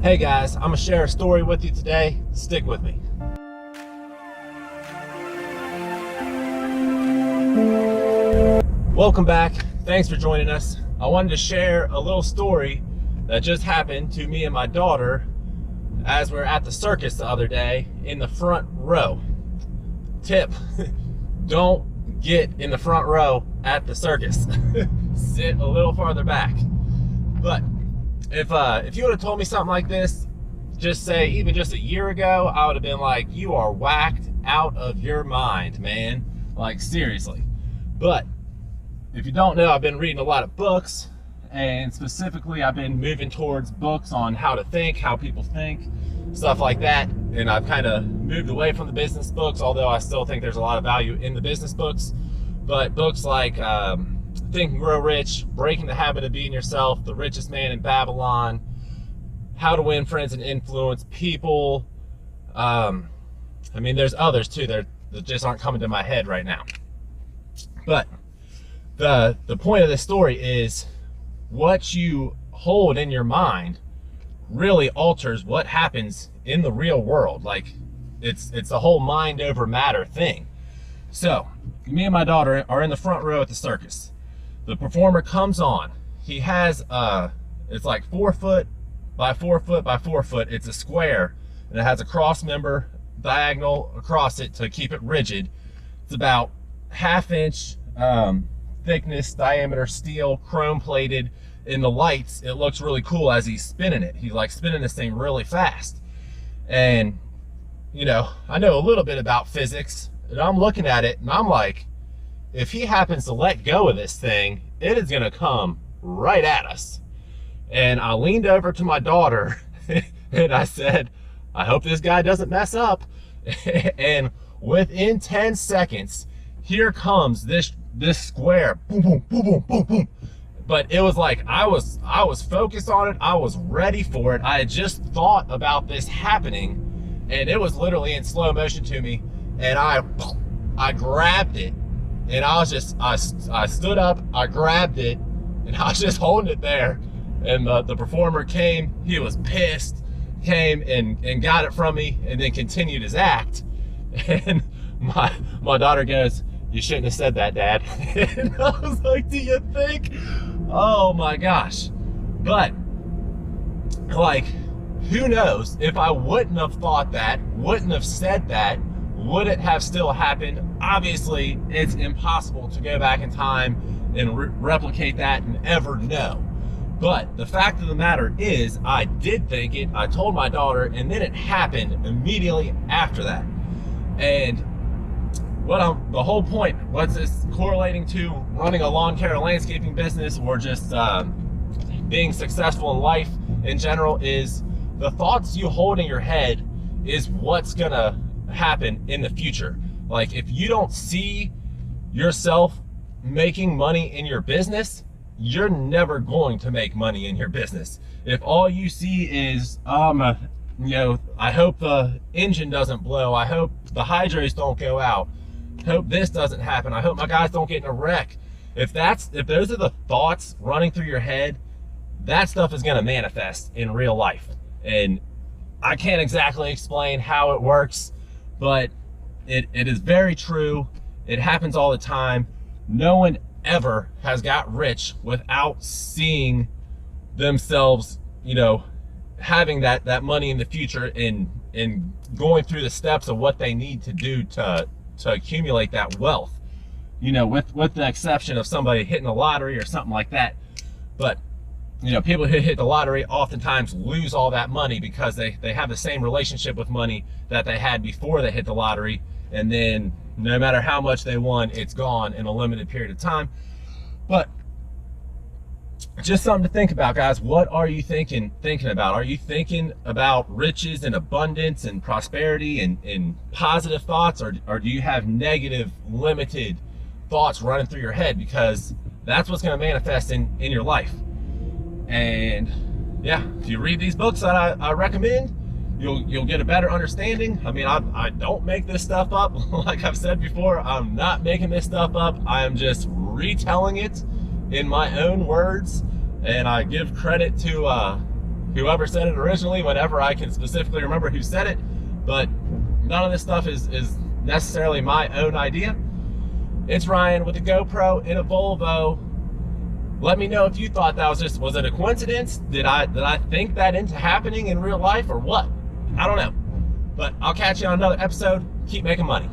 Hey guys, I'm gonna share a story with you today. Stick with me. Welcome back. Thanks for joining us. I wanted to share a little story that just happened to me and my daughter as we were at the circus the other day in the front row. Tip, don't get in the front row at the circus. Sit a little farther back. But if you would have told me something like this, just say even just a year ago, I would have been like, you are whacked out of your mind, man. Like, seriously. But if you don't know, I've been reading a lot of books, and specifically I've been moving towards books on how to think, how people think, stuff like that. And I've kind of moved away from the business books, although I still think there's a lot of value in the business books. But books like Think and Grow Rich, Breaking the Habit of Being Yourself, The Richest Man in Babylon, How to Win Friends and Influence People. I mean, there's others too that just aren't coming to my head right now. But the point of this story is what you hold in your mind really alters what happens in the real world. Like, it's a whole mind over matter thing. So me and my daughter are in the front row at the circus. The performer comes on. He has it's like 4 foot by 4 foot by 4 foot. It's a square, and it has a cross member diagonal across it to keep it rigid. It's about 1/2 inch thickness, diameter steel, chrome plated. In the lights, it looks really cool as he's spinning it. He's like spinning this thing really fast. And you know, I know a little bit about physics, and I'm looking at it and I'm like, if he happens to let go of this thing, it is gonna come right at us. And I leaned over to my daughter and I said, I hope this guy doesn't mess up. And within 10 seconds, here comes this square, boom, boom, boom, boom, boom, boom. But it was like, I was focused on it. I was ready for it. I had just thought about this happening, and it was literally in slow motion to me. And I grabbed it. And I stood up, I grabbed it, and I was just holding it there. And the performer came, he was pissed, came and got it from me, and then continued his act. And my daughter goes, you shouldn't have said that, Dad. And I was like, do you think? Oh my gosh. But, like, who knows, if I wouldn't have thought that, wouldn't have said that, would it have still happened? Obviously, it's impossible to go back in time and replicate that and ever know. But the fact of the matter is, I did think it, I told my daughter, and then it happened immediately after that. And the whole point, what's this correlating to running a lawn care or landscaping business, or just being successful in life in general, is the thoughts you hold in your head is what's gonna happen in the future. Like, if you don't see yourself making money in your business, you're never going to make money in your business. If all you see is you know, I hope the engine doesn't blow, I hope the hydros don't go out, hope this doesn't happen, I hope my guys don't get in a wreck. If those are the thoughts running through your head, that stuff is going to manifest in real life. And I can't exactly explain how it works, but it is very true. It happens all the time. No one ever has got rich without seeing themselves, you know, having that money in the future, and going through the steps of what they need to do to accumulate that wealth, you know, with the exception of somebody hitting the lottery or something like that. But you know, people who hit the lottery oftentimes lose all that money because they have the same relationship with money that they had before they hit the lottery, and then no matter how much they won, it's gone in a limited period of time. But just something to think about, guys. What are you thinking about? Are you thinking about riches and abundance and prosperity and positive thoughts, or do you have negative, limited thoughts running through your head? Because that's what's going to manifest in your life. And yeah, if you read these books that I recommend, you'll get a better understanding. I mean, I don't make this stuff up. Like I've said before, I'm not making this stuff up. I am just retelling it in my own words, and I give credit to whoever said it originally, whenever I can specifically remember who said it, but none of this stuff is necessarily my own idea. It's Ryan with a GoPro in a Volvo. Let me know if you thought that was it a coincidence? Did I think that into happening in real life or what? I don't know. But I'll catch you on another episode. Keep making money.